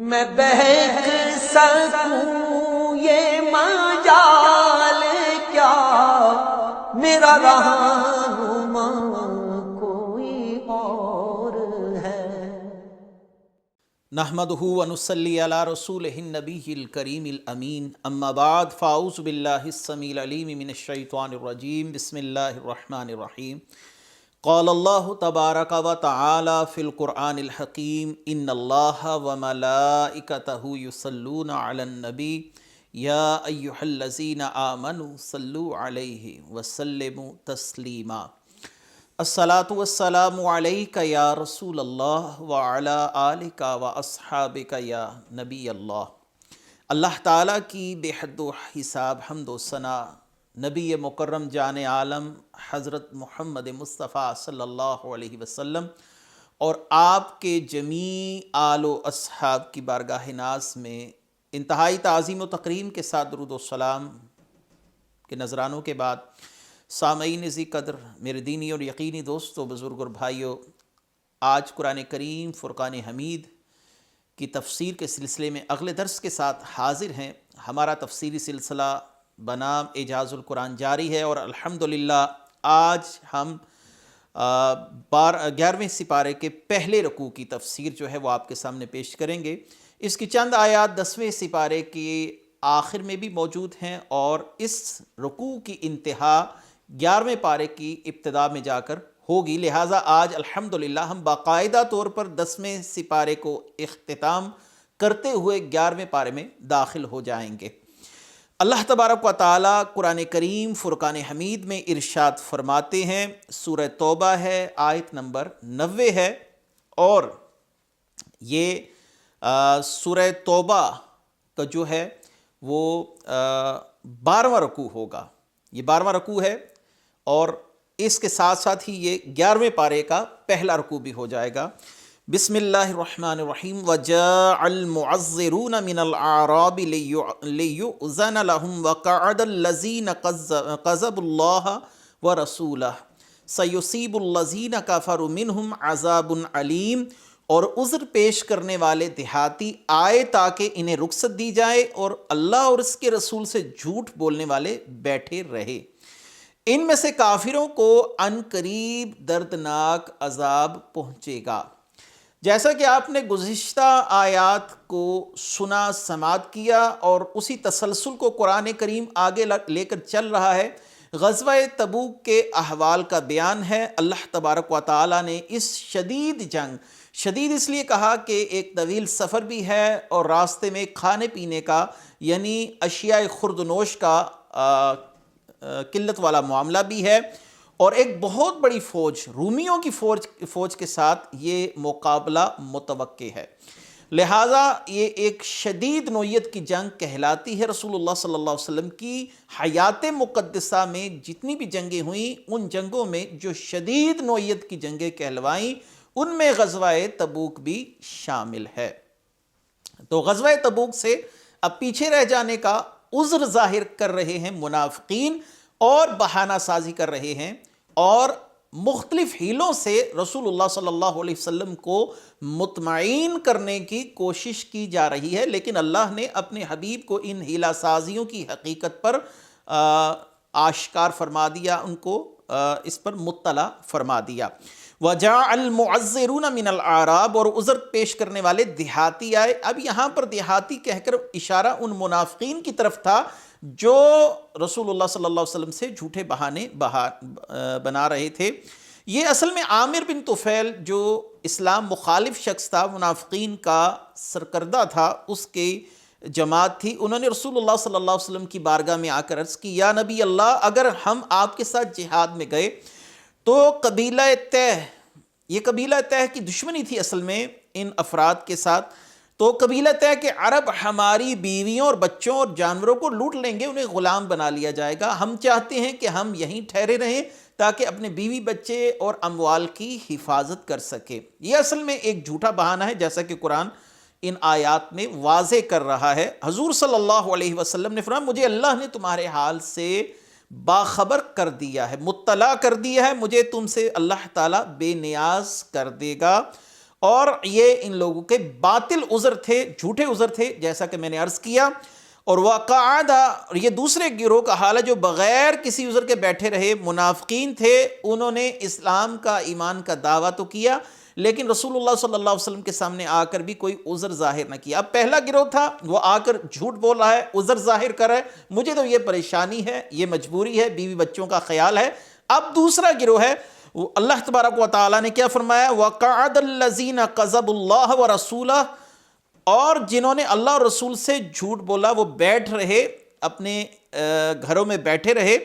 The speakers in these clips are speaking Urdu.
میں بہک سکوں یہ مجال کیا، میرا رہنما کوئی اور ہے۔ نحمدہ ونصلی علی رسولہ النبی الکریم الامین، اما بعد فاعوذ باللہ السمیع العلیم من الشیطان الرجیم، بسم اللہ الرحمن الرحیم۔ قال اللہ تبارک و تعالی فی القرآن الحکیم، ان اللہ وملائکتہ یصلون علی النبی یا ایہا الذین آمنوا صلوا علیہ وسلموا تسلیما۔ الصلاۃ والسلام علیک یا رسول اللہ وعلی آلک و اصحابک یا نبی اللہ۔ اللہ تعالیٰ کی بے حد و حساب حمد و ثنا نبی مکرم جان عالم حضرت محمد مصطفیٰ صلی اللہ علیہ وسلم اور آپ کے جمیع آل و اصحاب کی بارگاہ ناز میں انتہائی تعظیم و تکریم کے ساتھ درود و سلام کے نذرانوں کے بعد، سامعین ذی قدر، میرے دینی اور یقینی دوستوں، بزرگ اور بھائیوں، آج قرآن کریم فرقان حمید کی تفسیر کے سلسلے میں اگلے درس کے ساتھ حاضر ہیں۔ ہمارا تفسیری سلسلہ بنام اعجاز القرآن جاری ہے اور الحمدللہ آج ہم 11ویں سپارے کے پہلے رکوع کی تفسیر جو ہے وہ آپ کے سامنے پیش کریں گے۔ اس کی چند آیات 10ویں سپارے کے آخر میں بھی موجود ہیں اور اس رکوع کی انتہا 11ویں پارے کی ابتدا میں جا کر ہوگی، لہٰذا آج الحمدللہ ہم باقاعدہ طور پر 10ویں سپارے کو اختتام کرتے ہوئے 11ویں پارے میں داخل ہو جائیں گے۔ اللہ تبارک و تعالیٰ قرآن کریم فرقان حمید میں ارشاد فرماتے ہیں، سورہ توبہ ہے، آیت نمبر 90 ہے، اور یہ سورہ توبہ کا جو ہے وہ 12واں رکوع ہوگا، یہ 12واں رکوع ہے اور اس کے ساتھ ساتھ ہی یہ 11ویں پارے کا پہلا رکوع بھی ہو جائے گا۔ بسم اللہ الرحمن الرحیم، وَجَاءَ الْمُعَذِّرُونَ مِنَ الْأَعْرَابِ لِيُؤْذَنَ لَهُمْ وَقَعَدَ الَّذِينَ كَذَّبُوا اللَّهَ وَرَسُولَهُ سَيُصِيبُ الَّذِينَ كَفَرُوا مِنْهُمْ عَذَابٌ عَلِيمٌ۔ اور عذر پیش کرنے والے دیہاتی آئے تاکہ انہیں رخصت دی جائے اور اللہ اور اس کے رسول سے جھوٹ بولنے والے بیٹھے رہے، ان میں سے کافروں کو عن قریب دردناک عذاب پہنچے گا۔ جیسا کہ آپ نے گزشتہ آیات کو سنا سماعت کیا اور اسی تسلسل کو قرآن کریم آگے لے کر چل رہا ہے، غزوہ تبوک کے احوال کا بیان ہے۔ اللہ تبارک و تعالیٰ نے اس شدید جنگ، شدید اس لیے کہا کہ ایک طویل سفر بھی ہے اور راستے میں کھانے پینے کا یعنی اشیاء خرد و نوش کا قلت والا معاملہ بھی ہے، اور ایک بہت بڑی فوج، رومیوں کی فوج کے ساتھ یہ مقابلہ متوقع ہے، لہٰذا یہ ایک شدید نوعیت کی جنگ کہلاتی ہے۔ رسول اللہ صلی اللہ علیہ وسلم کی حیات مقدسہ میں جتنی بھی جنگیں ہوئیں، ان جنگوں میں جو شدید نوعیت کی جنگیں کہلوائیں، ان میں غزوہ تبوک بھی شامل ہے۔ تو غزوہ تبوک سے اب پیچھے رہ جانے کا عذر ظاہر کر رہے ہیں منافقین اور بہانہ سازی کر رہے ہیں، اور مختلف حیلوں سے رسول اللہ صلی اللہ علیہ وسلم کو مطمئن کرنے کی کوشش کی جا رہی ہے، لیکن اللہ نے اپنے حبیب کو ان حیلہ سازیوں کی حقیقت پر آشکار فرما دیا، ان کو اس پر مطلع فرما دیا۔ وَجَاءَ الْمُعَذِّرُونَ مِنَ الْأَعْرَابِ، اور عذر پیش کرنے والے دیہاتی آئے۔ اب یہاں پر دیہاتی کہہ کر اشارہ ان منافقین کی طرف تھا جو رسول اللہ صلی اللہ علیہ وسلم سے جھوٹے بہانے بنا رہے تھے۔ یہ اصل میں عامر بن طفیل جو اسلام مخالف شخص تھا، منافقین کا سرکردہ تھا، اس کی جماعت تھی، انہوں نے رسول اللہ صلی اللہ علیہ وسلم کی بارگاہ میں آ کر عرض کی، یا نبی اللہ، اگر ہم آپ کے ساتھ جہاد میں گئے تو قبیلہ طے، یہ قبیلہ طے کی دشمنی تھی اصل میں ان افراد کے ساتھ، تو قبیلہ طے کہ عرب ہماری بیویوں اور بچوں اور جانوروں کو لوٹ لیں گے، انہیں غلام بنا لیا جائے گا، ہم چاہتے ہیں کہ ہم یہیں ٹھہرے رہیں تاکہ اپنے بیوی بچے اور اموال کی حفاظت کر سکے۔ یہ اصل میں ایک جھوٹا بہانہ ہے، جیسا کہ قرآن ان آیات میں واضح کر رہا ہے۔ حضور صلی اللہ علیہ وسلم نے فرمایا، مجھے اللہ نے تمہارے حال سے باخبر کر دیا ہے، مطلع کر دیا ہے، مجھے تم سے اللہ تعالیٰ بے نیاز کر دے گا، اور یہ ان لوگوں کے باطل عذر تھے، جھوٹے عذر تھے، جیسا کہ میں نے عرض کیا۔ اور وقعدہ، اور یہ دوسرے گروہ کا حال ہے جو بغیر کسی عذر کے بیٹھے رہے، منافقین تھے، انہوں نے اسلام کا، ایمان کا دعویٰ تو کیا لیکن رسول اللہ صلی اللہ علیہ وسلم کے سامنے آ کر بھی کوئی عذر ظاہر نہ کیا۔ اب پہلا گروہ تھا، وہ آ کر جھوٹ بول رہا ہے، عذر ظاہر کر رہا ہے، مجھے تو یہ پریشانی ہے، یہ مجبوری ہے، بیوی بچوں کا خیال ہے۔ اب دوسرا گروہ ہے، وہ اللہ تبارک و تعالیٰ نے کیا فرمایا، وَقَعَدَ الَّذِينَ قَذَبُوا اللَّهَ وَرَسُولَهُ، اور جنہوں نے اللہ اور رسول سے جھوٹ بولا وہ بیٹھ رہے، اپنے گھروں میں بیٹھے رہے۔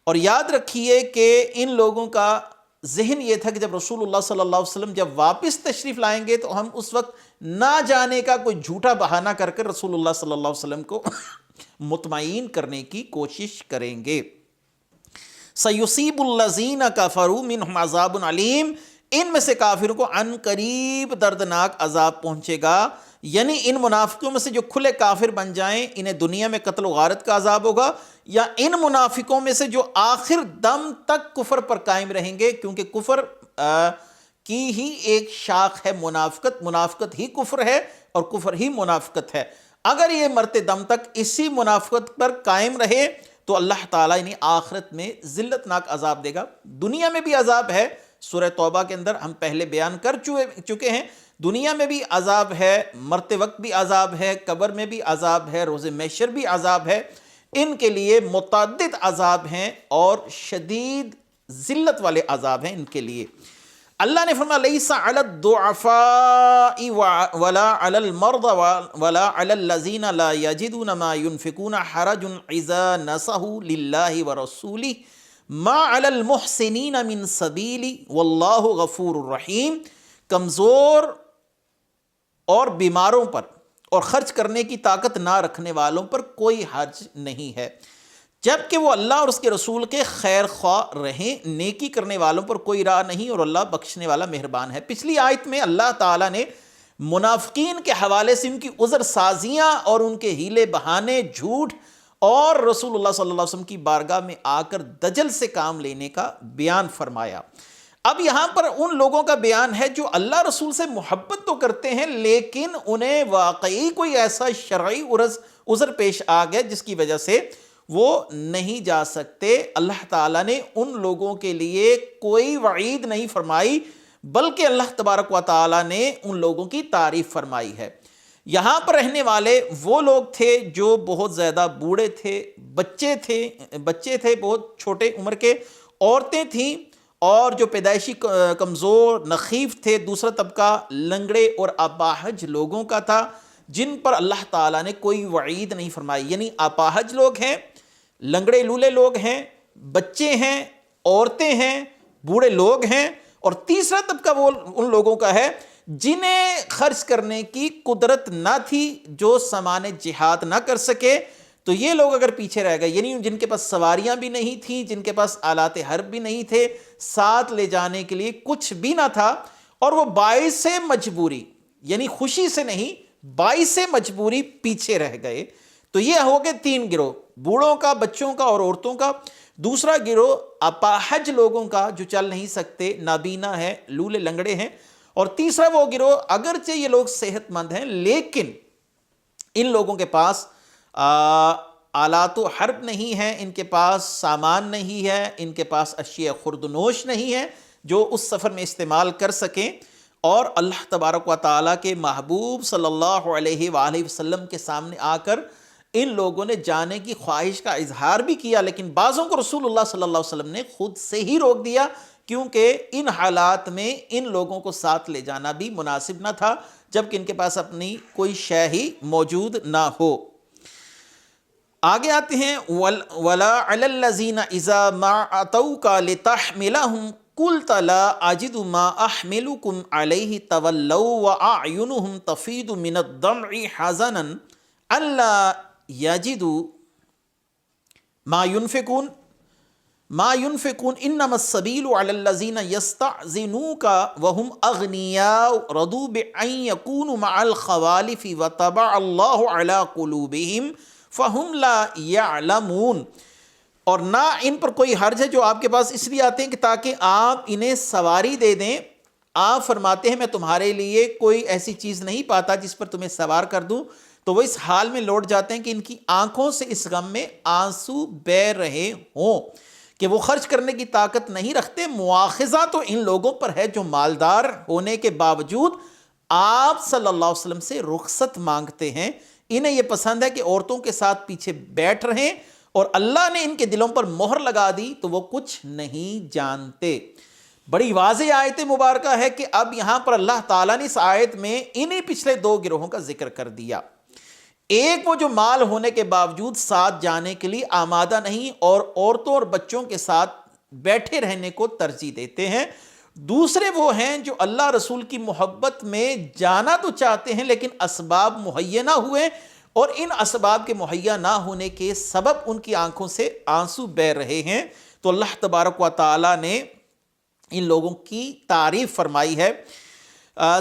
اور یاد رکھیے کہ ان لوگوں کا ذہن یہ تھا کہ جب رسول اللہ صلی اللہ علیہ وسلم جب واپس تشریف لائیں گے تو ہم اس وقت نہ جانے کا کوئی جھوٹا بہانہ کر کر رسول اللہ صلی اللہ علیہ وسلم کو مطمئن کرنے کی کوشش کریں گے۔ سَيُصِيبُ الَّذِينَ كَفَرُوا مِنْهُمْ عَذَابٌ عَلِيمٌ، ان میں سے کافروں کو عن قریب دردناک عذاب پہنچے گا، یعنی ان منافقوں میں سے جو کھلے کافر بن جائیں انہیں دنیا میں قتل و غارت کا عذاب ہوگا، یا ان منافقوں میں سے جو آخر دم تک کفر پر قائم رہیں گے، کیونکہ کفر کی ہی ایک شاخ ہے منافقت، منافقت ہی کفر ہے اور کفر ہی منافقت ہے۔ اگر یہ مرتے دم تک اسی منافقت پر قائم رہے تو اللہ تعالیٰ انہیں آخرت میں ذلتناک عذاب دے گا۔ دنیا میں بھی عذاب ہے، سورہ توبہ کے اندر ہم پہلے بیان کر چکے ہیں، دنیا میں بھی عذاب ہے، مرتے وقت بھی عذاب ہے، قبر میں بھی عذاب ہے، روز محشر بھی عذاب ہے، ان کے لیے متعدد عذاب ہیں اور شدید ذلت والے عذاب ہیں ان کے لیے۔ اللہ نے فرمایا لیس علی الضعفاء ولا علی المرضى ولا علی الذین لا یجدون ما ينفقون حرج اذا نصحوا للہ ورسولہ ما علی المحسنین من سبیل واللہ غفور الرحیم۔ کمزور اور بیماروں پر اور خرچ کرنے کی طاقت نہ رکھنے والوں پر کوئی حرج نہیں ہے، جبکہ وہ اللہ اور اس کے رسول کے خیر خواہ رہیں، نیکی کرنے والوں پر کوئی راہ نہیں اور اللہ بخشنے والا مہربان ہے۔ پچھلی آیت میں اللہ تعالیٰ نے منافقین کے حوالے سے ان کی عذر سازیاں اور ان کے ہیلے بہانے، جھوٹ اور رسول اللہ صلی اللہ علیہ وسلم کی بارگاہ میں آ کر دجل سے کام لینے کا بیان فرمایا۔ اب یہاں پر ان لوگوں کا بیان ہے جو اللہ رسول سے محبت تو کرتے ہیں لیکن انہیں واقعی کوئی ایسا شرعی عذر پیش آ گیا جس کی وجہ سے وہ نہیں جا سکتے۔ اللہ تعالیٰ نے ان لوگوں کے لیے کوئی وعید نہیں فرمائی بلکہ اللہ تبارک و تعالیٰ نے ان لوگوں کی تعریف فرمائی ہے۔ یہاں پر رہنے والے وہ لوگ تھے جو بہت زیادہ بوڑھے تھے، بچے تھے بہت چھوٹے عمر کے، عورتیں تھیں اور جو پیدائشی کمزور نخیف تھے۔ دوسرا طبقہ لنگڑے اور اپاہج لوگوں کا تھا جن پر اللہ تعالیٰ نے کوئی وعید نہیں فرمائی، یعنی اپاہج لوگ ہیں، لنگڑے لولے لوگ ہیں، بچے ہیں، عورتیں ہیں، بوڑھے لوگ ہیں، اور تیسرا طبقہ وہ ان لوگوں کا ہے جنہیں خرچ کرنے کی قدرت نہ تھی، جو سامان جہاد نہ کر سکے، تو یہ لوگ اگر پیچھے رہ گئے، یعنی جن کے پاس سواریاں بھی نہیں تھیں، جن کے پاس آلات حرب بھی نہیں تھے، ساتھ لے جانے کے لیے کچھ بھی نہ تھا، اور وہ باعث مجبوری، یعنی خوشی سے نہیں، باعث مجبوری پیچھے رہ گئے۔ تو یہ ہو گئے تین گروہ، بوڑھوں کا، بچوں کا اور عورتوں کا۔ دوسرا گروہ اپاہج لوگوں کا جو چل نہیں سکتے، نابینا ہے، لولے لنگڑے ہیں، اور تیسرا وہ گروہ اگرچہ یہ لوگ صحت مند ہیں لیکن ان لوگوں کے پاس آلات و حرب نہیں ہے، ان کے پاس سامان نہیں ہے، ان کے پاس اشیاء خوردنوش نہیں ہے جو اس سفر میں استعمال کر سکیں۔ اور اللہ تبارک و تعالیٰ کے محبوب صلی اللہ علیہ وآلہ وسلم کے سامنے آ کر ان لوگوں نے جانے کی خواہش کا اظہار بھی کیا، لیکن بعضوں کو رسول اللہ صلی اللہ علیہ وسلم نے خود سے ہی روک دیا، کیونکہ ان حالات میں ان لوگوں کو ساتھ لے جانا بھی مناسب نہ تھا جبکہ ان کے پاس اپنی کوئی شے ہی موجود نہ ہو۔ آگے آتے ہیں وَلَا عَلَى الَّذِينَ إِذَا مَا أَتَوْكَ لِتَحْمِلَهُمْ قُلْتَ لَا أَجِدُ مَا أَحْمِلُكُمْ عَلَيْهِ تَوَلَّوْا وَأَعْيُنُهُمْ تَفِيضُ مِنَ الدَّمْعِ حَزَنًا أَلَّا يَجِدُوا مَا يُنْفِقُونَ إِنَّمَا السَّبِيلُ عَلَى الَّذِينَ يَسْتَأْذِنُونَكَ وَهُمْ أَغْنِيَاءُ رَضُوا بِأَنْ يَكُونُوا مَعَ الْخَوَالِفِ وَطَبَعَ اللَّهُ عَلَى قُلُوبِهِمْ فَهُمْ لَا يَعْلَمُونَ۔ اور نہ ان پر کوئی حرج ہے جو آپ کے پاس اس لیے آتے ہیں کہ تاکہ آپ انہیں سواری دے دیں آپ فرماتے ہیں میں تمہارے لیے کوئی ایسی چیز نہیں پاتا جس پر تمہیں سوار کر دوں، تو وہ اس حال میں لوٹ جاتے ہیں کہ ان کی آنکھوں سے اس غم میں آنسو بہہ رہے ہوں کہ وہ خرچ کرنے کی طاقت نہیں رکھتے۔ مواخذہ تو ان لوگوں پر ہے جو مالدار ہونے کے باوجود آپ صلی اللہ علیہ وسلم سے رخصت مانگتے ہیں، انہیں یہ پسند ہے کہ عورتوں کے ساتھ پیچھے بیٹھ رہیں، اور اللہ نے ان کے دلوں پر مہر لگا دی تو وہ کچھ نہیں جانتے۔ بڑی واضح آیت مبارکہ ہے کہ اب یہاں پر اللہ تعالیٰ نے اس آیت میں انہی پچھلے دو گروہوں کا ذکر کر دیا۔ ایک وہ جو مال ہونے کے باوجود ساتھ جانے کے لیے آمادہ نہیں اور عورتوں اور بچوں کے ساتھ بیٹھے رہنے کو ترجیح دیتے ہیں۔ دوسرے وہ ہیں جو اللہ رسول کی محبت میں جانا تو چاہتے ہیں لیکن اسباب مہیا نہ ہوئے، اور ان اسباب کے مہیا نہ ہونے کے سبب ان کی آنکھوں سے آنسو بہہ رہے ہیں۔ تو اللہ تبارک و تعالیٰ نے ان لوگوں کی تعریف فرمائی ہے۔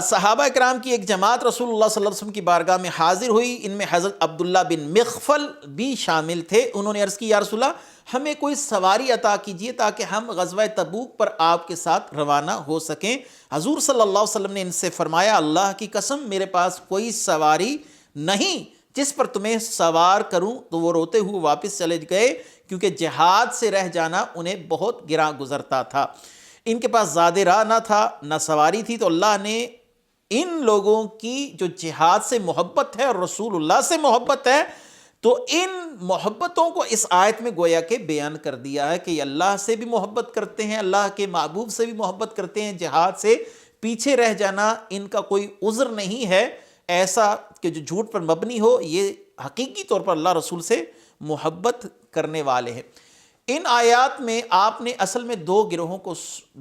صحابہ اکرام کی ایک جماعت رسول اللہ صلی اللہ علیہ وسلم کی بارگاہ میں حاضر ہوئی، ان میں حضرت عبداللہ بن مغفل بھی شامل تھے۔ انہوں نے عرض کی، یا رسول اللہ ہمیں کوئی سواری عطا کیجیے تاکہ ہم غزوہ تبوک پر آپ کے ساتھ روانہ ہو سکیں۔ حضور صلی اللہ علیہ وسلم نے ان سے فرمایا، اللہ کی قسم میرے پاس کوئی سواری نہیں جس پر تمہیں سوار کروں۔ تو وہ روتے ہوئے واپس چلے گئے کیونکہ جہاد سے رہ جانا انہیں بہت گراں گزرتا تھا، ان کے پاس زیادہ راہ نہ تھا نہ سواری تھی۔ تو اللہ نے ان لوگوں کی جو جہاد سے محبت ہے اور رسول اللہ سے محبت ہے، تو ان محبتوں کو اس آیت میں گویا کہ بیان کر دیا ہے کہ یہ اللہ سے بھی محبت کرتے ہیں، اللہ کے محبوب سے بھی محبت کرتے ہیں، جہاد سے پیچھے رہ جانا ان کا کوئی عذر نہیں ہے ایسا کہ جو جھوٹ پر مبنی ہو، یہ حقیقی طور پر اللہ رسول سے محبت کرنے والے ہیں۔ ان آیات میں آپ نے اصل میں دو گروہوں کو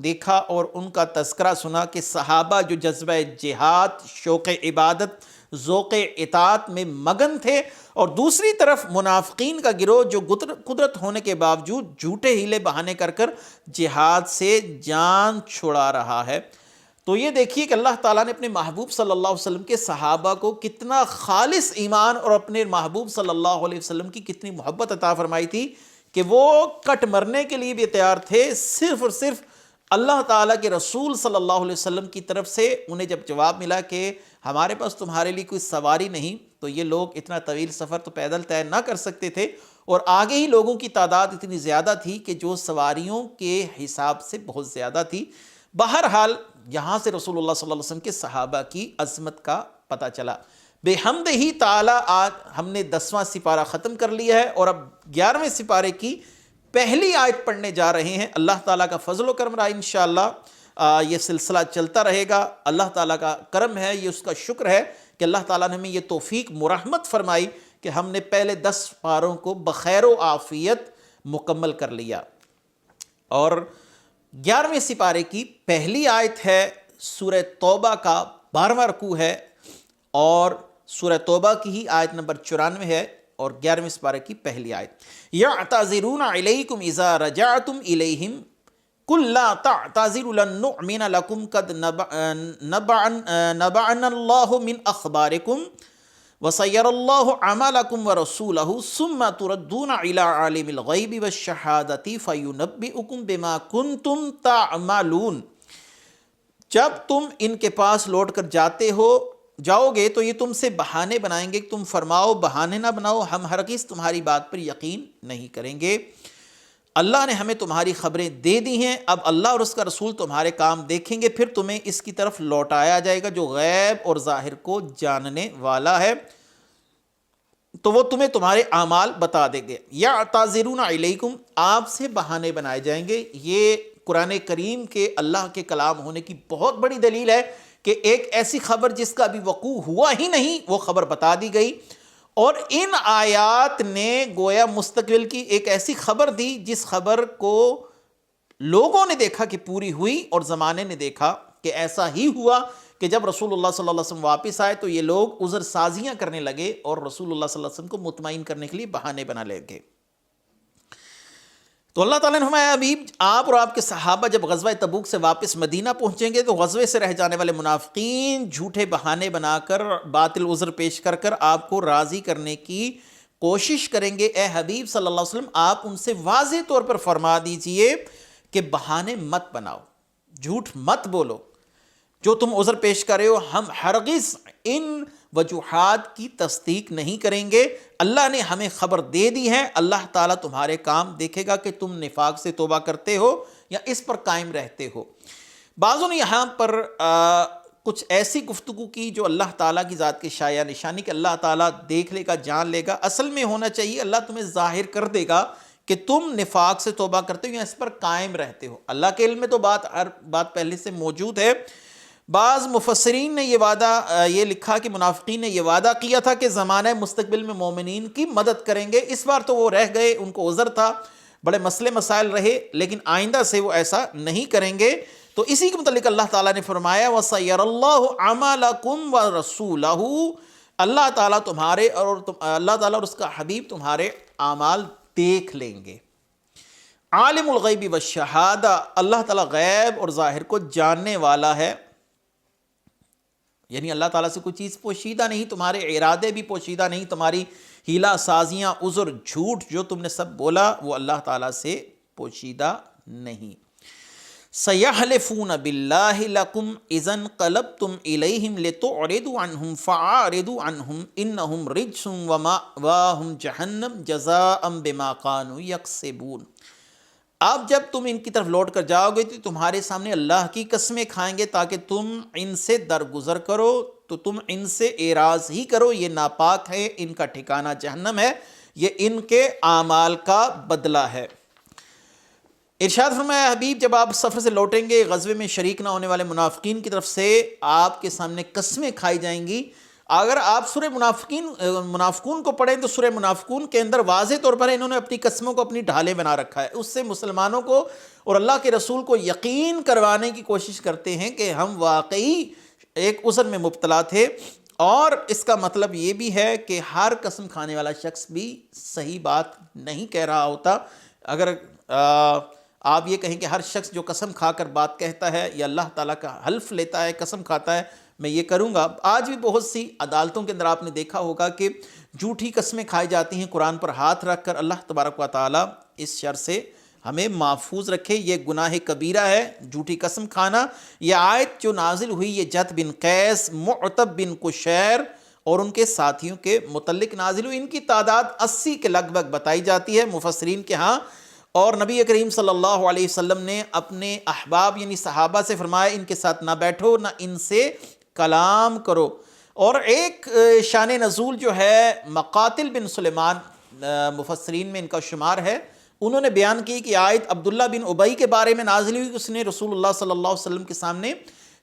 دیکھا اور ان کا تذکرہ سنا کہ صحابہ جو جذبہ جہاد، شوق عبادت، ذوق اطاعت میں مگن تھے، اور دوسری طرف منافقین کا گروہ جو قدرت ہونے کے باوجود جھوٹے ہیلے بہانے کر کر جہاد سے جان چھڑا رہا ہے۔ تو یہ دیکھیے کہ اللہ تعالیٰ نے اپنے محبوب صلی اللہ علیہ وسلم کے صحابہ کو کتنا خالص ایمان اور اپنے محبوب صلی اللہ علیہ وسلم کی کتنی محبت عطا فرمائی تھی کہ وہ کٹ مرنے کے لیے بھی تیار تھے، صرف اور صرف اللہ تعالیٰ کے رسول صلی اللہ علیہ وسلم کی طرف سے انہیں جب جواب ملا کہ ہمارے پاس تمہارے لیے کوئی سواری نہیں، تو یہ لوگ اتنا طویل سفر تو پیدل طے نہ کر سکتے تھے، اور آگے ہی لوگوں کی تعداد اتنی زیادہ تھی کہ جو سواریوں کے حساب سے بہت زیادہ تھی۔ بہرحال یہاں سے رسول اللہ صلی اللہ علیہ وسلم کے صحابہ کی عظمت کا پتہ چلا۔ بے حمد ہی تعالیٰ آج ہم نے 10واں سپارہ ختم کر لیا ہے، اور اب 11ویں سپارے کی پہلی آیت پڑھنے جا رہے ہیں۔ اللہ تعالیٰ کا فضل و کرم رہا انشاءاللہ یہ سلسلہ چلتا رہے گا۔ اللہ تعالیٰ کا کرم ہے، یہ اس کا شکر ہے کہ اللہ تعالیٰ نے ہمیں یہ توفیق مرحمت فرمائی کہ ہم نے پہلے 10 پاروں کو بخیر و عافیت مکمل کر لیا۔ اور 11ویں سپارے کی پہلی آیت ہے، سورہ توبہ کا 12واں رکوع ہے، اور سورہ توبہ کی ہی آیت نمبر 94 ہے، اور 11ویں سپارے کی پہلی آیت۔ یعتذرون علیکم اذا رجعتم الیہم قل لا تعتذروا لن نؤمن لکم قد نبعنا اللہ من اخبارکم وسیر اللہ عملکم ورسولہ ثم تردون الی عالم الغیب والشہادۃ فینبئکم بما کنتم تعملون۔ جب تم ان کے پاس لوٹ کر جاؤ گے تو یہ تم سے بہانے بنائیں گے کہ تم فرماؤ، بہانے نہ بناؤ، ہم ہرگز تمہاری بات پر یقین نہیں کریں گے۔ اللہ نے ہمیں تمہاری خبریں دے دی ہیں، اب اللہ اور اس کا رسول تمہارے کام دیکھیں گے، پھر تمہیں اس کی طرف لوٹایا جائے گا جو غیب اور ظاہر کو جاننے والا ہے، تو وہ تمہیں تمہارے اعمال بتا دیں گے۔ یعتذرون علیکم، آپ سے بہانے بنائے جائیں گے۔ یہ قرآن کریم کے اللہ کے کلام ہونے کی بہت بڑی دلیل ہے کہ ایک ایسی خبر جس کا ابھی وقوع ہوا ہی نہیں وہ خبر بتا دی گئی، اور ان آیات نے گویا مستقبل کی ایک ایسی خبر دی جس خبر کو لوگوں نے دیکھا کہ پوری ہوئی، اور زمانے نے دیکھا کہ ایسا ہی ہوا کہ جب رسول اللہ صلی اللہ علیہ وسلم واپس آئے تو یہ لوگ عذر سازیاں کرنے لگے اور رسول اللہ صلی اللہ علیہ وسلم کو مطمئن کرنے کے لیے بہانے بنا لگے۔ تو اللہ تعالیٰ نے فرمایا، حبیب آپ اور آپ کے صحابہ جب غزوہ تبوک سے واپس مدینہ پہنچیں گے تو غزوے سے رہ جانے والے منافقین جھوٹے بہانے بنا کر، باطل عذر پیش کر کر آپ کو راضی کرنے کی کوشش کریں گے۔ اے حبیب صلی اللہ علیہ وسلم آپ ان سے واضح طور پر فرما دیجئے کہ بہانے مت بناؤ، جھوٹ مت بولو، جو تم عذر پیش کر رہے ہو ہم ہرگز ان وجوہات کی تصدیق نہیں کریں گے، اللہ نے ہمیں خبر دے دی ہے، اللہ تعالیٰ تمہارے کام دیکھے گا کہ تم نفاق سے توبہ کرتے ہو یا اس پر قائم رہتے ہو۔ بعضوں نے یہاں پر کچھ ایسی گفتگو کی جو اللہ تعالیٰ کی ذات کی شایع نشانی کہ اللہ تعالیٰ دیکھ لے گا، جان لے گا، اصل میں ہونا چاہیے اللہ تمہیں ظاہر کر دے گا کہ تم نفاق سے توبہ کرتے ہو یا اس پر قائم رہتے ہو۔ اللہ کے علم میں تو ہر بات پہلے سے موجود ہے۔ بعض مفسرین نے یہ لکھا کہ منافقین نے یہ وعدہ کیا تھا کہ زمانہ مستقبل میں مومنین کی مدد کریں گے، اس بار تو وہ رہ گئے، ان کو عذر تھا، بڑے مسئلے مسائل رہے، لیکن آئندہ سے وہ ایسا نہیں کریں گے۔ تو اسی کے متعلق اللہ تعالیٰ نے فرمایا وَسَيَرَ اللَّهُ عَمَلَكُمْ وَرَسُولَهُ، اللہ تعالیٰ اور اس کا حبیب تمہارے اعمال دیکھ لیں گے۔ عالم الغیب والشہادہ، اللہ تعالیٰ غیب اور ظاہر کو جاننے والا ہے، یعنی اللہ تعالیٰ سے کوئی چیز پوشیدہ نہیں، تمہارے ارادے بھی پوشیدہ نہیں، تمہاری ہیلا سازیاں، عذر، جھوٹ جو تم نے سب بولا وہ اللہ تعالیٰ سے پوشیدہ نہیں۔ سَيَحْلِفُونَ بِاللَّهِ لَكُمْ إِذَا انقَلَبْتُمْ إِلَيْهِمْ لِتُعْرِضُوا عَنْهُمْ فَأَعْرِضُوا عَنْهُمْ إِنَّهُمْ رِجْسٌ وَمَأْوَاهُمْ جَهَنَّمُ جَزَاءً بِمَا كَانُوا يَكْسِبُونَ۔ اب جب تم ان کی طرف لوٹ کر جاؤ گے تو تمہارے سامنے اللہ کی قسمیں کھائیں گے تاکہ تم ان سے درگزر کرو، تو تم ان سے اعراض ہی کرو، یہ ناپاک ہے، ان کا ٹھکانہ جہنم ہے، یہ ان کے اعمال کا بدلہ ہے۔ ارشاد فرمایا حبیب جب آپ سفر سے لوٹیں گے، غزوے میں شریک نہ ہونے والے منافقین کی طرف سے آپ کے سامنے قسمیں کھائی جائیں گی۔ اگر آپ سورہ منافقون کو پڑھیں تو سورہ منافقون کے اندر واضح طور پر انہوں نے اپنی قسموں کو اپنی ڈھالیں بنا رکھا ہے، اس سے مسلمانوں کو اور اللہ کے رسول کو یقین کروانے کی کوشش کرتے ہیں کہ ہم واقعی ایک عذر میں مبتلا تھے، اور اس کا مطلب یہ بھی ہے کہ ہر قسم کھانے والا شخص بھی صحیح بات نہیں کہہ رہا ہوتا۔ اگر آپ یہ کہیں کہ ہر شخص جو قسم کھا کر بات کہتا ہے یا اللہ تعالیٰ کا حلف لیتا ہے، قسم کھاتا ہے میں یہ کروں گا، آج بھی بہت سی عدالتوں کے اندر آپ نے دیکھا ہوگا کہ جھوٹی قسمیں کھائی جاتی ہیں قرآن پر ہاتھ رکھ کر۔ اللہ تبارک و تعالیٰ اس شر سے ہمیں محفوظ رکھے، یہ گناہ کبیرہ ہے جھوٹی قسم کھانا۔ یہ آیت جو نازل ہوئی یہ جد بن قیس، معتب بن قشیر اور ان کے ساتھیوں کے متعلق نازل ہوئی، ان کی تعداد 80 کے لگ بھگ بتائی جاتی ہے مفسرین کے ہاں، اور نبی کریم صلی اللہ علیہ وسلم نے اپنے احباب یعنی صحابہ سے فرمایا ان کے ساتھ نہ بیٹھو، نہ ان سے کلام کرو۔ اور ایک شان نزول جو ہے مقاتل بن سلیمان، مفسرین میں ان کا شمار ہے، انہوں نے بیان کی کہ آیت عبداللہ بن ابی کے بارے میں نازل ہوئی، اس نے رسول اللہ صلی اللہ علیہ وسلم کے سامنے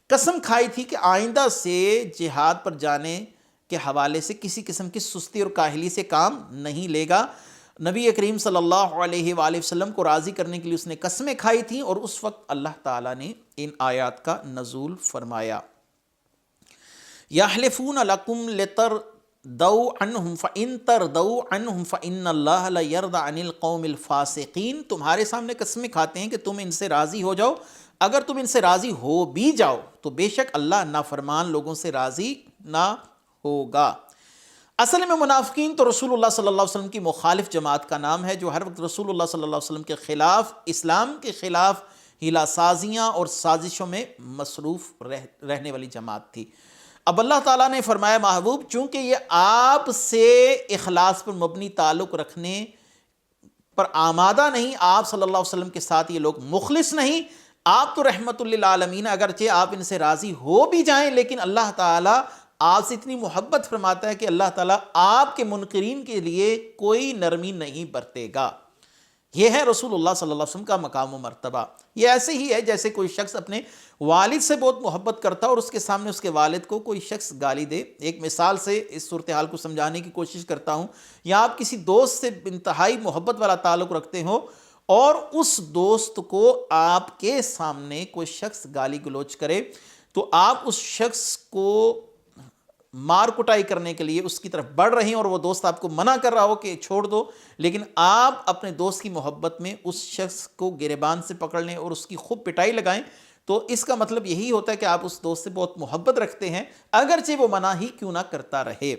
قسم کھائی تھی کہ آئندہ سے جہاد پر جانے کے حوالے سے کسی قسم کی سستی اور کاہلی سے کام نہیں لے گا۔ نبی کریم صلی اللہ علیہ وآلہ وسلم کو راضی کرنے کے لیے اس نے قسمیں کھائی تھیں، اور اس وقت اللہ تعالیٰ نے ان آیات کا نزول فرمایا۔ یحلفون لکم لترضوا عنہم فإن ترضوا عنہم فإن اللہ لا یرضی عن القوم الفاسقین، تمہارے سامنے قسمیں کھاتے ہیں کہ تم ان سے راضی ہو جاؤ، اگر تم ان سے راضی ہو بھی جاؤ تو بے شک اللہ نافرمان لوگوں سے راضی نہ ہوگا۔ اصل میں منافقین تو رسول اللہ صلی اللہ علیہ وسلم کی مخالف جماعت کا نام ہے، جو ہر وقت رسول اللہ صلی اللہ علیہ وسلم کے خلاف، اسلام کے خلاف ہیلا سازیاں اور سازشوں میں مصروف رہنے والی جماعت تھی۔ اب اللہ تعالیٰ نے فرمایا محبوب چونکہ یہ آپ سے اخلاص پر مبنی تعلق رکھنے پر آمادہ نہیں، آپ صلی اللہ علیہ وسلم کے ساتھ یہ لوگ مخلص نہیں، آپ تو رحمت للعالمین، اگرچہ آپ ان سے راضی ہو بھی جائیں لیکن اللہ تعالیٰ آپ سے اتنی محبت فرماتا ہے کہ اللہ تعالیٰ آپ کے منکرین کے لیے کوئی نرمی نہیں برتے گا۔ یہ ہے رسول اللہ صلی اللہ علیہ وسلم کا مقام و مرتبہ۔ یہ ایسے ہی ہے جیسے کوئی شخص اپنے والد سے بہت محبت کرتا اور اس کے سامنے اس کے والد کو کوئی شخص گالی دے۔ ایک مثال سے اس صورتحال کو سمجھانے کی کوشش کرتا ہوں، یا آپ کسی دوست سے انتہائی محبت والا تعلق رکھتے ہو اور اس دوست کو آپ کے سامنے کوئی شخص گالی گلوچ کرے تو آپ اس شخص کو مار کٹائی کرنے کے لیے اس کی طرف بڑھ رہے ہیں اور وہ دوست آپ کو منع کر رہا ہو کہ چھوڑ دو، لیکن آپ اپنے دوست کی محبت میں اس شخص کو گریبان سے پکڑ لیں اور اس کی خوب پٹائی لگائیں، تو اس کا مطلب یہی ہوتا ہے کہ آپ اس دوست سے بہت محبت رکھتے ہیں اگرچہ وہ منع ہی کیوں نہ کرتا رہے۔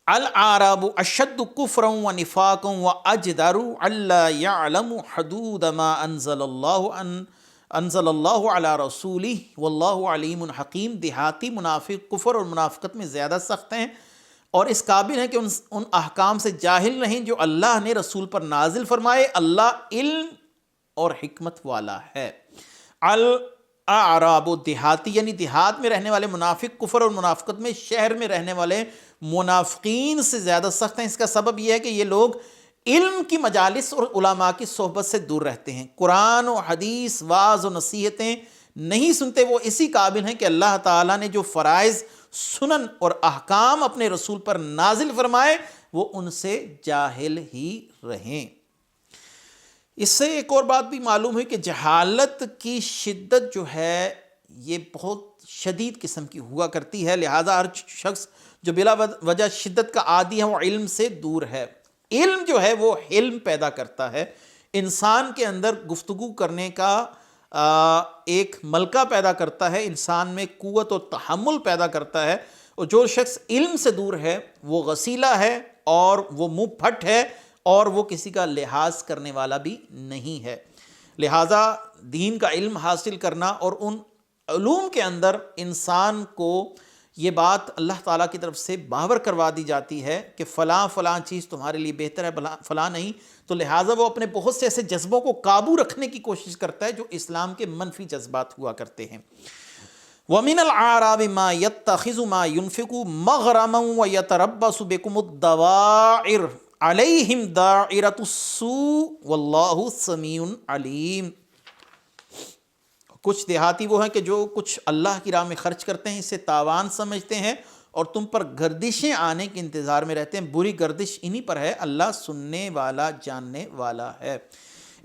الاعراب اشد کفرا ونفاقا واجدر الا يعلم حدود ما انزل اللہ انزل اللہ علی رسولہ واللہ علیم حکیم۔ دیہاتی منافق کفر اور منافقت میں زیادہ سخت ہیں اور اس قابل ہیں کہ ان احکام سے جاہل رہیں جو اللہ نے رسول پر نازل فرمائے۔ اللہ علم اور حکمت والا ہے۔ الاعراب، دیہاتی یعنی دیہات میں رہنے والے منافق کفر اور منافقت میں شہر میں رہنے والے منافقین سے زیادہ سخت ہیں۔ اس کا سبب یہ ہے کہ یہ لوگ علم کی مجالس اور علماء کی صحبت سے دور رہتے ہیں، قرآن و حدیث، واعظ و نصیحتیں نہیں سنتے۔ وہ اسی قابل ہیں کہ اللہ تعالیٰ نے جو فرائض، سنن اور احکام اپنے رسول پر نازل فرمائے وہ ان سے جاہل ہی رہیں۔ اس سے ایک اور بات بھی معلوم ہوئی کہ جہالت کی شدت جو ہے یہ بہت شدید قسم کی ہوا کرتی ہے، لہٰذا ہر شخص جو بلا وجہ شدت کا عادی ہے وہ علم سے دور ہے۔ علم جو ہے وہ حلم پیدا کرتا ہے، انسان کے اندر گفتگو کرنے کا ایک ملکہ پیدا کرتا ہے، انسان میں قوت و تحمل پیدا کرتا ہے، اور جو شخص علم سے دور ہے وہ غسیلہ ہے اور وہ منہ پھٹ ہے اور وہ کسی کا لحاظ کرنے والا بھی نہیں ہے۔ لہٰذا دین کا علم حاصل کرنا اور ان علوم کے اندر انسان کو یہ بات اللہ تعالیٰ کی طرف سے باور کروا دی جاتی ہے کہ فلاں فلاں چیز تمہارے لیے بہتر ہے، فلاں نہیں، تو لہٰذا وہ اپنے بہت سے ایسے جذبوں کو قابو رکھنے کی کوشش کرتا ہے جو اسلام کے منفی جذبات ہوا کرتے ہیں۔ وَمِنَ الْأَعْرَابِ مَا يَتَّخِذُ مَا يُنْفِقُ مَغْرَمًا وَيَتَرَبَّصُ بِكُمُ الدَّوَائِرَ عَلَيْهِمْ دَائِرَةُ السُّوءِ وَاللَّهُ سَمِيعٌ عَلِيمٌ۔ کچھ دیہاتی وہ ہیں کہ جو کچھ اللہ کی راہ میں خرچ کرتے ہیں اسے تاوان سمجھتے ہیں اور تم پر گردشیں آنے کے انتظار میں رہتے ہیں، بری گردش انہی پر ہے، اللہ سننے والا جاننے والا ہے۔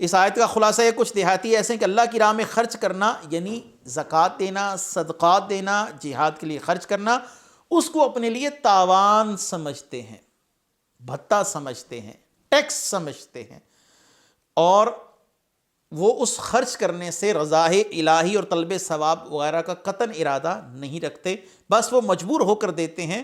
اس آیت کا خلاصہ یہ کچھ دیہاتی ایسے ہیں کہ اللہ کی راہ میں خرچ کرنا یعنی زکوٰۃ دینا، صدقات دینا، جہاد کے لیے خرچ کرنا، اس کو اپنے لیے تاوان سمجھتے ہیں، بھتہ سمجھتے ہیں، ٹیکس سمجھتے ہیں، اور وہ اس خرچ کرنے سے رضاء الہی اور طلب ثواب وغیرہ کا قطعاً ارادہ نہیں رکھتے، بس وہ مجبور ہو کر دیتے ہیں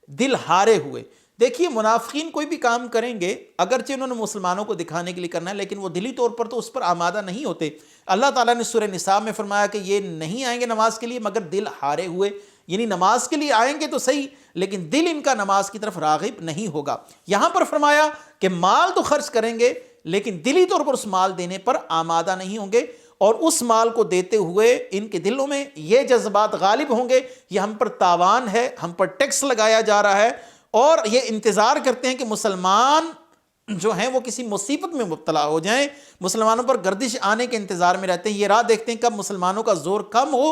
دل ہارے ہوئے۔ دیکھیے منافقین کوئی بھی کام کریں گے اگرچہ انہوں نے مسلمانوں کو دکھانے کے لیے کرنا ہے، لیکن وہ دلی طور پر تو اس پر آمادہ نہیں ہوتے۔ اللہ تعالیٰ نے سورہ نساء میں فرمایا کہ یہ نہیں آئیں گے نماز کے لیے مگر دل ہارے ہوئے، یعنی نماز کے لیے آئیں گے تو صحیح لیکن دل ان کا نماز کی طرف راغب نہیں ہوگا۔ یہاں پر فرمایا کہ مال تو خرچ کریں گے لیکن دلی طور پر اس مال دینے پر آمادہ نہیں ہوں گے، اور اس مال کو دیتے ہوئے ان کے دلوں میں یہ جذبات غالب ہوں گے، یہ ہم پر تاوان ہے، ہم پر ٹیکس لگایا جا رہا ہے، اور یہ انتظار کرتے ہیں کہ مسلمان جو ہیں وہ کسی مصیبت میں مبتلا ہو جائیں، مسلمانوں پر گردش آنے کے انتظار میں رہتے ہیں، یہ راہ دیکھتے ہیں کب مسلمانوں کا زور کم ہو،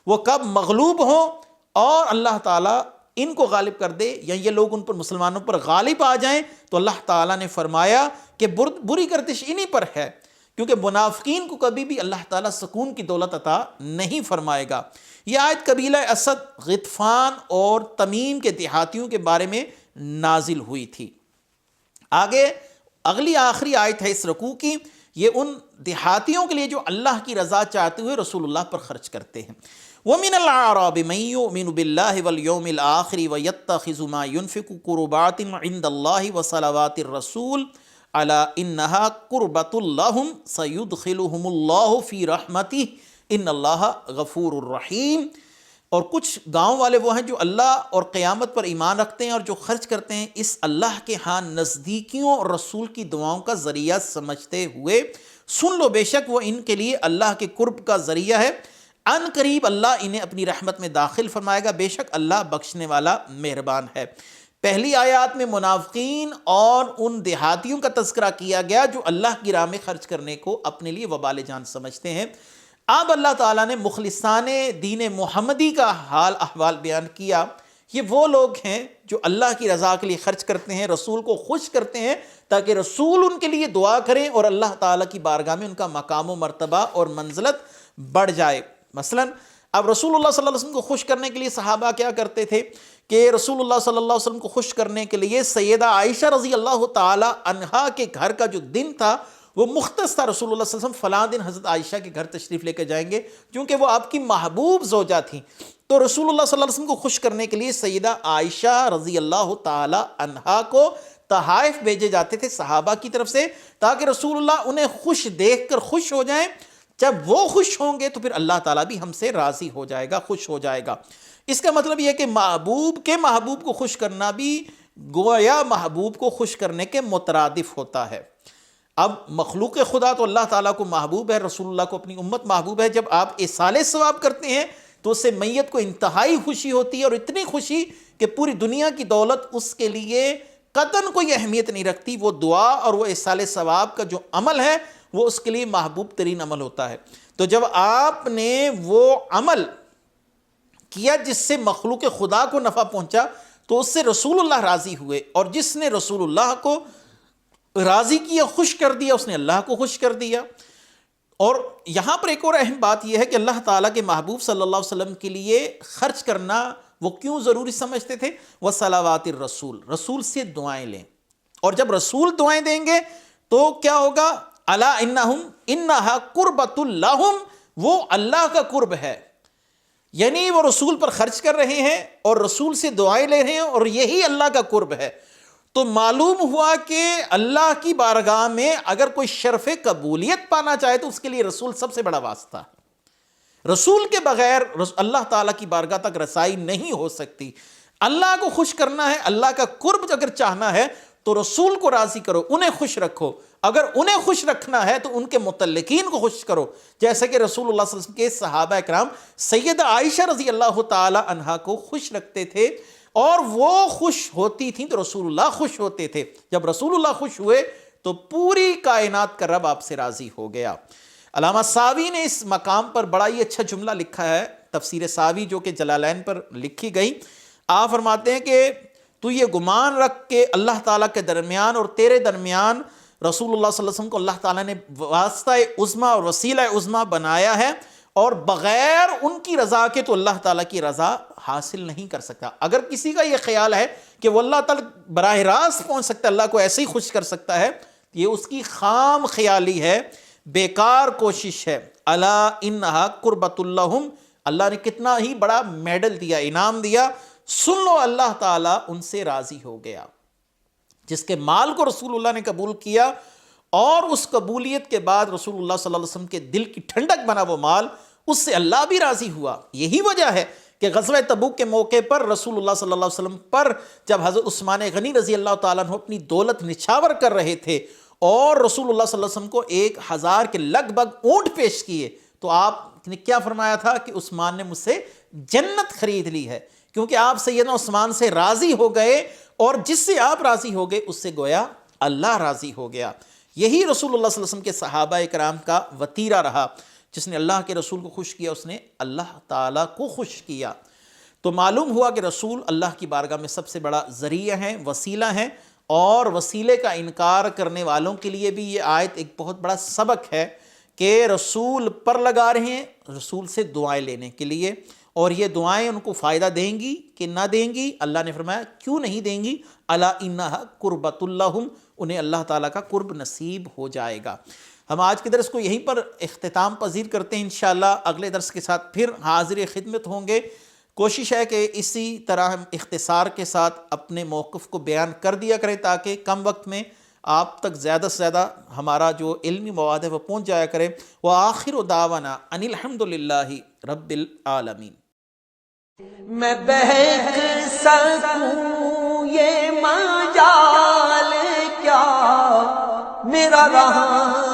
وہ کب مغلوب ہوں اور اللہ تعالیٰ ان کو غالب کر دے یا یہ لوگ ان پر مسلمانوں پر غالب آ جائیں۔ تو اللہ تعالیٰ نے فرمایا کہ بری گردش انہی پر ہے، کیونکہ منافقین کو کبھی بھی اللہ تعالیٰ سکون کی دولت عطا نہیں فرمائے گا۔ یہ آیت قبیلہ اسد، غطفان اور تمیم کے دیہاتیوں کے بارے میں نازل ہوئی تھی۔ آگے اگلی آخری آیت ہے اس رکوع کی، یہ ان دیہاتیوں کے لیے جو اللہ کی رضا چاہتے ہوئے رسول اللہ پر خرچ کرتے ہیں۔ وَمِنَ الْأَعْرَابِ مَن يُؤْمِنُ بِاللَّهِ وَالْيَوْمِ الْآخِرِ وَيَتَّخِذُ مَا يُنْفِقُ قُرُبَاتٍ عِندَ اللَّهِ وَصَلَوَاتِ الرَّسُولِ أَلَا إِنَّهَا قُرْبَةٌ لَهُمْ سَيُدْخِلُهُمُ اللَّهُ فِي رَحْمَتِهِ إِنَّ اللَّهَ غَفُورٌ رَحِيمٌ۔ اور کچھ گاؤں والے وہ ہیں جو اللہ اور قیامت پر ایمان رکھتے ہیں اور جو خرچ کرتے ہیں اس اللہ کے ہاں نزدیکیوں اور رسول کی دعاؤں کا ذریعہ سمجھتے ہوئے، سن لو بے شک وہ ان کے لیے اللہ کے قرب کا ذریعہ ہے، ان قریب اللہ انہیں اپنی رحمت میں داخل فرمائے گا، بے شک اللہ بخشنے والا مہربان ہے۔ پہلی آیات میں منافقین اور ان دیہاتیوں کا تذکرہ کیا گیا جو اللہ کی راہ میں خرچ کرنے کو اپنے لیے وبال جان سمجھتے ہیں۔ اب اللہ تعالیٰ نے مخلصان دین محمدی کا حال احوال بیان کیا۔ یہ وہ لوگ ہیں جو اللہ کی رضا کے لیے خرچ کرتے ہیں، رسول کو خوش کرتے ہیں تاکہ رسول ان کے لیے دعا کریں اور اللہ تعالیٰ کی بارگاہ میں ان کا مقام و مرتبہ اور منزلت بڑھ جائے۔ مثلا اب رسول اللہ صلی اللہ علیہ وسلم کو خوش کرنے کے لیے صحابہ کیا کرتے تھے کہ رسول اللہ صلی اللہ علیہ وسلم کو خوش کرنے کے لیے سیدہ عائشہ رضی اللہ تعالی عنہا کے گھر کا جو دن تھا وہ مختص تھا، رسول اللہ صلی اللہ علیہ وسلم فلاں دن حضرت عائشہ کے گھر تشریف لے کے جائیں گے، کیونکہ وہ آپ کی محبوب زوجہ تھیں۔ تو رسول اللہ صلی اللہ علیہ وسلم کو خوش کرنے کے لیے سیدہ عائشہ رضی اللہ تعالی عنہا کو تحائف بھیجے جاتے تھے صحابہ کی طرف سے، تاکہ رسول اللہ انہیں خوش دیکھ کر خوش ہو جائیں، جب وہ خوش ہوں گے تو پھر اللہ تعالیٰ بھی ہم سے راضی ہو جائے گا، خوش ہو جائے گا۔ اس کا مطلب یہ ہے کہ محبوب کے محبوب کو خوش کرنا بھی گویا محبوب کو خوش کرنے کے مترادف ہوتا ہے۔ اب مخلوق خدا تو اللہ تعالیٰ کو محبوب ہے، رسول اللہ کو اپنی امت محبوب ہے۔ جب آپ ایصال ثواب کرتے ہیں تو اس سے میت کو انتہائی خوشی ہوتی ہے، اور اتنی خوشی کہ پوری دنیا کی دولت اس کے لیے قطعاً کوئی اہمیت نہیں رکھتی۔ وہ دعا اور وہ ایصال ثواب کا جو عمل ہے وہ اس کے لیے محبوب ترین عمل ہوتا ہے۔ تو جب آپ نے وہ عمل کیا جس سے مخلوق خدا کو نفع پہنچا تو اس سے رسول اللہ راضی ہوئے، اور جس نے رسول اللہ کو راضی کیا، خوش کر دیا، اس نے اللہ کو خوش کر دیا۔ اور یہاں پر ایک اور اہم بات یہ ہے کہ اللہ تعالیٰ کے محبوب صلی اللہ علیہ وسلم کے لیے خرچ کرنا وہ کیوں ضروری سمجھتے تھے؟ وصلوات الرسول، رسول سے دعائیں لیں، اور جب رسول دعائیں دیں گے تو کیا ہوگا؟ الا انہا قربۃ لہم، وہ اللہ کا قرب ہے، یعنی وہ رسول پر خرچ کر رہے ہیں اور رسول سے دعائیں لے رہے ہیں، اور یہی اللہ کا قرب ہے۔ تو معلوم ہوا کہ اللہ کی بارگاہ میں اگر کوئی شرف قبولیت پانا چاہے تو اس کے لیے رسول سب سے بڑا واسطہ ہے۔ رسول کے بغیر اللہ تعالیٰ کی بارگاہ تک رسائی نہیں ہو سکتی۔ اللہ کو خوش کرنا ہے، اللہ کا قرب اگر چاہنا ہے تو رسول کو راضی کرو، انہیں خوش رکھو۔ اگر انہیں خوش رکھنا ہے تو ان کے متعلقین کو خوش کرو، جیسے کہ رسول اللہ صلی اللہ علیہ وسلم کے صحابہ اکرام سیدہ عائشہ رضی اللہ تعالی عنہا کو خوش رکھتے تھے، اور وہ خوش ہوتی تھیں تو رسول اللہ خوش ہوتے تھے۔ جب رسول اللہ خوش ہوئے تو پوری کائنات کا رب آپ سے راضی ہو گیا۔ علامہ ساوی نے اس مقام پر بڑا ہی اچھا جملہ لکھا ہے، تفسیر ساوی جو کہ جلالین پر لکھی گئی۔ آپ فرماتے ہیں کہ تو یہ گمان رکھ کہ اللہ تعالیٰ کے درمیان اور تیرے درمیان رسول اللہ صلی اللہ علیہ وسلم کو اللہ تعالیٰ نے واسطہ عظمیٰ اور وسیلہ عظمیٰ بنایا ہے، اور بغیر ان کی رضا کے تو اللہ تعالیٰ کی رضا حاصل نہیں کر سکتا۔ اگر کسی کا یہ خیال ہے کہ وہ اللہ تعالیٰ براہ راست پہنچ سکتا ہے، اللہ کو ایسے ہی خوش کر سکتا ہے، یہ اس کی خام خیالی ہے، بیکار کوشش ہے۔ الا انہا قربۃ لہم، اللہ نے کتنا ہی بڑا میڈل دیا، انعام دیا۔ سن لو، اللہ تعالیٰ ان سے راضی ہو گیا۔ جس کے مال کو رسول اللہ نے قبول کیا اور اس قبولیت کے بعد رسول اللہ صلی اللہ علیہ وسلم کے دل کی ٹھنڈک بنا وہ مال، اس سے اللہ بھی راضی ہوا۔ یہی وجہ ہے کہ غزوہ تبوک کے موقع پر رسول اللہ صلی اللہ علیہ وسلم پر جب حضرت عثمان غنی رضی اللہ تعالیٰ عنہ اپنی دولت نچھاور کر رہے تھے اور رسول اللہ صلی اللہ علیہ وسلم کو 1000 کے لگ بھگ اونٹ پیش کیے، تو آپ نے کیا فرمایا تھا کہ عثمان نے مجھ سے جنت خرید لی ہے، کیونکہ آپ سیدنا عثمان سے راضی ہو گئے، اور جس سے آپ راضی ہو گئے اس سے گویا اللہ راضی ہو گیا۔ یہی رسول اللہ صلی اللہ علیہ وسلم کے صحابہ کرام کا وتیرہ رہا، جس نے اللہ کے رسول کو خوش کیا اس نے اللہ تعالیٰ کو خوش کیا۔ تو معلوم ہوا کہ رسول اللہ کی بارگاہ میں سب سے بڑا ذریعہ ہیں، وسیلہ ہیں، اور وسیلے کا انکار کرنے والوں کے لیے بھی یہ آیت ایک بہت بڑا سبق ہے کہ رسول پر لگا رہے ہیں رسول سے دعائیں لینے کے لیے، اور یہ دعائیں ان کو فائدہ دیں گی کہ نہ دیں گی؟ اللہ نے فرمایا کیوں نہیں دیں گی؟ الا انہا قربۃ لہم، انہیں اللہ تعالیٰ کا قرب نصیب ہو جائے گا۔ ہم آج کے درس کو یہیں پر اختتام پذیر کرتے ہیں، انشاءاللہ اگلے درس کے ساتھ پھر حاضر خدمت ہوں گے۔ کوشش ہے کہ اسی طرح ہم اختصار کے ساتھ اپنے موقف کو بیان کر دیا کریں تاکہ کم وقت میں آپ تک زیادہ سے زیادہ ہمارا جو علمی مواد ہے وہ پہنچ جایا کرے۔ وآخر دعوانا ان الحمد للہ رب العالمین۔ میں بہک سکوں یہ مجال کیا میرا رہا